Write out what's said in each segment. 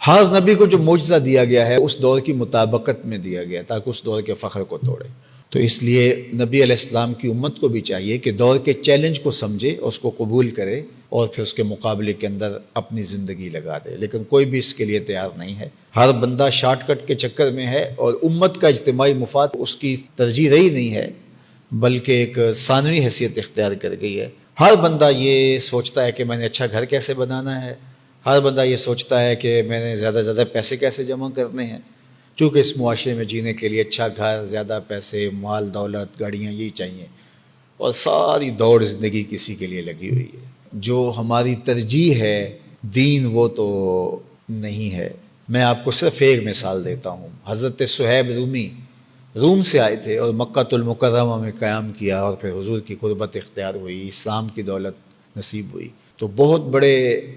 ہر نبی کو جو معجزہ دیا گیا ہے اس دور کی مطابقت میں دیا گیا تاکہ اس دور کے فخر کو توڑے. تو اس لیے نبی علیہ السلام کی امت کو بھی چاہیے کہ دور کے چیلنج کو سمجھے، اس کو قبول کرے اور پھر اس کے مقابلے کے اندر اپنی زندگی لگا دے. لیکن کوئی بھی اس کے لیے تیار نہیں ہے. ہر بندہ شارٹ کٹ کے چکر میں ہے اور امت کا اجتماعی مفاد اس کی ترجیح رہی نہیں ہے بلکہ ایک ثانوی حیثیت اختیار کر گئی ہے. ہر بندہ یہ سوچتا ہے کہ میں نے اچھا گھر کیسے بنانا ہے، ہر بندہ یہ سوچتا ہے کہ میں نے زیادہ سے زیادہ پیسے کیسے جمع کرنے ہیں، چونکہ اس معاشرے میں جینے کے لیے اچھا گھر، زیادہ پیسے، مال دولت، گاڑیاں یہی چاہیے، اور ساری دوڑ زندگی کسی کے لیے لگی ہوئی ہے. جو ہماری ترجیح ہے دین وہ تو نہیں ہے. میں آپ کو صرف ایک مثال دیتا ہوں. حضرت صہیب رومی روم سے آئے تھے اور مکۃ المکرمہ میں قیام کیا اور پھر حضور کی قربت اختیار ہوئی، اسلام کی دولت نصیب ہوئی تو بہت بڑے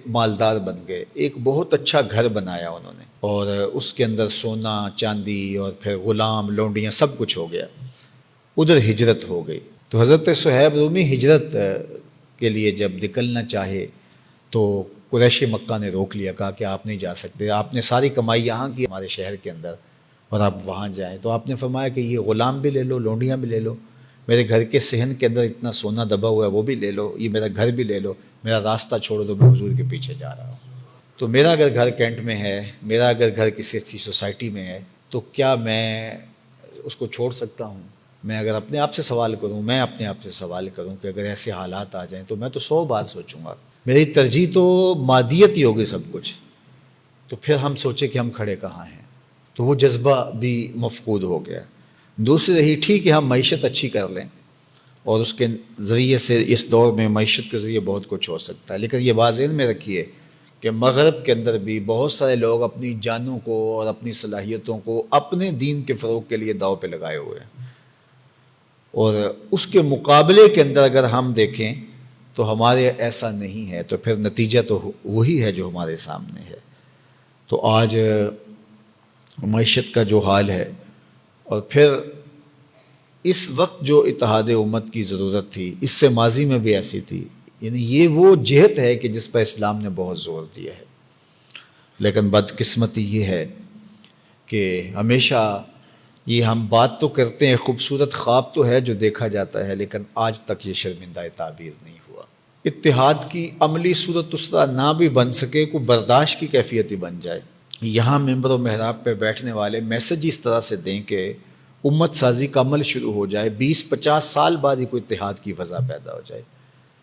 مالدار بن گئے. ایک بہت اچھا گھر بنایا انہوں نے اور اس کے اندر سونا چاندی اور پھر غلام لونڈیاں سب کچھ ہو گیا. ادھر ہجرت ہو گئی. تو حضرت صہیب رومی ہجرت کے لیے جب نکلنا چاہے تو قریش مکہ نے روک لیا، کہا کہ آپ نہیں جا سکتے، آپ نے ساری کمائی یہاں کی ہمارے شہر کے اندر اور آپ وہاں جائیں. تو آپ نے فرمایا کہ یہ غلام بھی لے لو، لونڈیاں بھی لے لو، میرے گھر کے صحن کے اندر اتنا سونا دبا ہوا ہے وہ بھی لے لو، یہ میرا گھر بھی لے لو، میرا راستہ چھوڑ دو، میں حضور کے پیچھے جا رہا ہوں. تو میرا اگر گھر کینٹ میں ہے، میرا اگر گھر کسی اچھی سوسائٹی میں ہے تو کیا میں اس کو چھوڑ سکتا ہوں؟ میں اگر اپنے آپ سے سوال کروں، میں اپنے آپ سے سوال کروں کہ اگر ایسے حالات آ جائیں تو میں تو 100 بار سوچوں گا. میری ترجیح تو مادیت ہی ہوگی سب کچھ. تو پھر ہم سوچیں کہ ہم کھڑے کہاں ہیں، تو وہ جذبہ بھی مفقود ہو گیا. دوسری رہی ٹھیک ہے ہم معیشت اچھی کر لیں اور اس کے ذریعے سے اس دور میں معیشت کے ذریعے بہت کچھ ہو سکتا ہے، لیکن یہ بات ذہن میں رکھیے کہ مغرب کے اندر بھی بہت سارے لوگ اپنی جانوں کو اور اپنی صلاحیتوں کو اپنے دین کے فروغ کے لیے داؤ پہ لگائے ہوئے ہیں، اور اس کے مقابلے کے اندر اگر ہم دیکھیں تو ہمارے ایسا نہیں ہے، تو پھر نتیجہ تو وہی ہے جو ہمارے سامنے ہے. تو آج معیشت کا جو حال ہے، اور پھر اس وقت جو اتحاد امت کی ضرورت تھی اس سے ماضی میں بھی ایسی تھی، یعنی یہ وہ جہت ہے کہ جس پر اسلام نے بہت زور دیا ہے. لیکن بدقسمتی یہ ہے کہ ہمیشہ یہ ہم بات تو کرتے ہیں، خوبصورت خواب تو ہے جو دیکھا جاتا ہے، لیکن آج تک یہ شرمندہ تعبیر نہیں ہوا. اتحاد کی عملی صورت اس طرح نہ بھی بن سکے، کوئی برداشت کی کیفیت ہی بن جائے. یہاں ممبر و محراب پہ بیٹھنے والے میسج اس طرح سے دیں کہ امت سازی کا عمل شروع ہو جائے، 20-50 سال بعد ہی کوئی اتحاد کی فضا پیدا ہو جائے.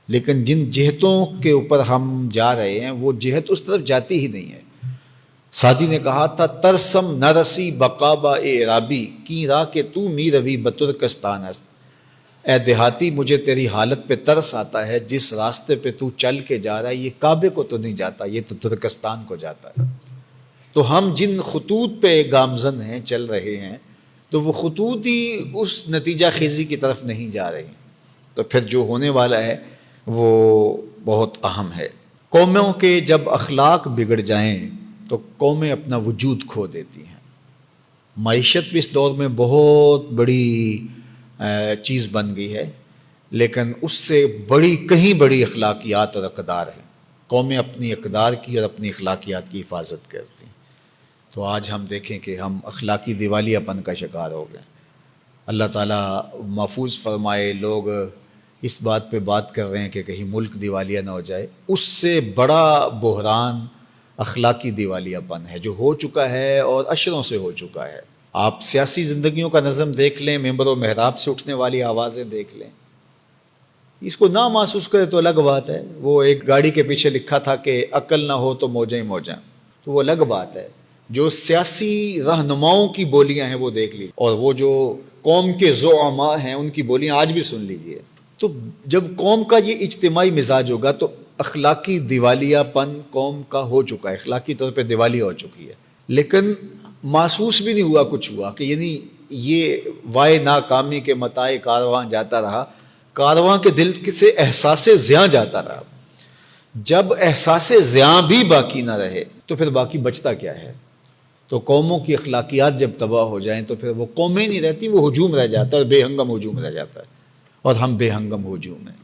لیکن جن جہتوں کے اوپر ہم جا رہے ہیں وہ جہت اس طرف جاتی ہی نہیں ہے. سعدی نے کہا تھا ترسم نرسی بقابا اعرابی کی راہ کہ تو می روی بترکستان است. اے دیہاتی مجھے تیری حالت پہ ترس آتا ہے، جس راستے پہ تو چل کے جا رہا ہے یہ کعبے کو تو نہیں جاتا، یہ تو ترکستان کو جاتا ہے. تو ہم جن خطوط پہ گامزن ہیں، چل رہے ہیں، تو وہ خطوط ہی اس نتیجہ خیزی کی طرف نہیں جا رہے ہیں. تو پھر جو ہونے والا ہے وہ بہت اہم ہے. قوموں کے جب اخلاق بگڑ جائیں تو قومیں اپنا وجود کھو دیتی ہیں. معیشت بھی اس دور میں بہت بڑی چیز بن گئی ہے، لیکن اس سے بڑی کہیں بڑی اخلاقیات اور اقدار ہیں. قومیں اپنی اقدار کی اور اپنی اخلاقیات کی حفاظت کرتی ہیں. تو آج ہم دیکھیں کہ ہم اخلاقی دیوالیہ پن کا شکار ہو گئے. اللہ تعالیٰ محفوظ فرمائے. لوگ اس بات پہ بات کر رہے ہیں کہ کہیں ملک دیوالیہ نہ ہو جائے. اس سے بڑا بحران اخلاقی دیوالیہ پن ہے جو ہو چکا ہے اور اشروں سے ہو چکا ہے. آپ سیاسی زندگیوں کا نظم دیکھ لیں، ممبر و محراب سے اٹھنے والی آوازیں دیکھ لیں. اس کو نہ محسوس کرے تو الگ بات ہے. وہ ایک گاڑی کے پیچھے لکھا تھا کہ عقل نہ ہو تو موجیں موجاں، تو وہ الگ بات ہے. جو سیاسی رہنماؤں کی بولیاں ہیں وہ دیکھ لیجیے، اور وہ جو قوم کے زعماء ہیں ان کی بولیاں آج بھی سن لیجیے. تو جب قوم کا یہ اجتماعی مزاج ہوگا تو اخلاقی دیوالیہ پن قوم کا ہو چکا ہے، اخلاقی طور پہ دیوالیہ ہو چکی ہے. لیکن محسوس بھی نہیں ہوا کچھ ہوا کہ یعنی یہ وائے ناکامی کے متائے کارواں جاتا رہا، کارواں کے دل سے احساس زیاں جاتا رہا. جب احساس زیاں بھی باقی نہ رہے تو پھر باقی بچتا کیا ہے؟ تو قوموں کی اخلاقیات جب تباہ ہو جائیں تو پھر وہ قومیں نہیں رہتی، وہ ہجوم رہ جاتا ہے، اور بے ہنگم ہجوم رہ جاتا ہے، اور ہم بے ہنگم ہجوم ہیں.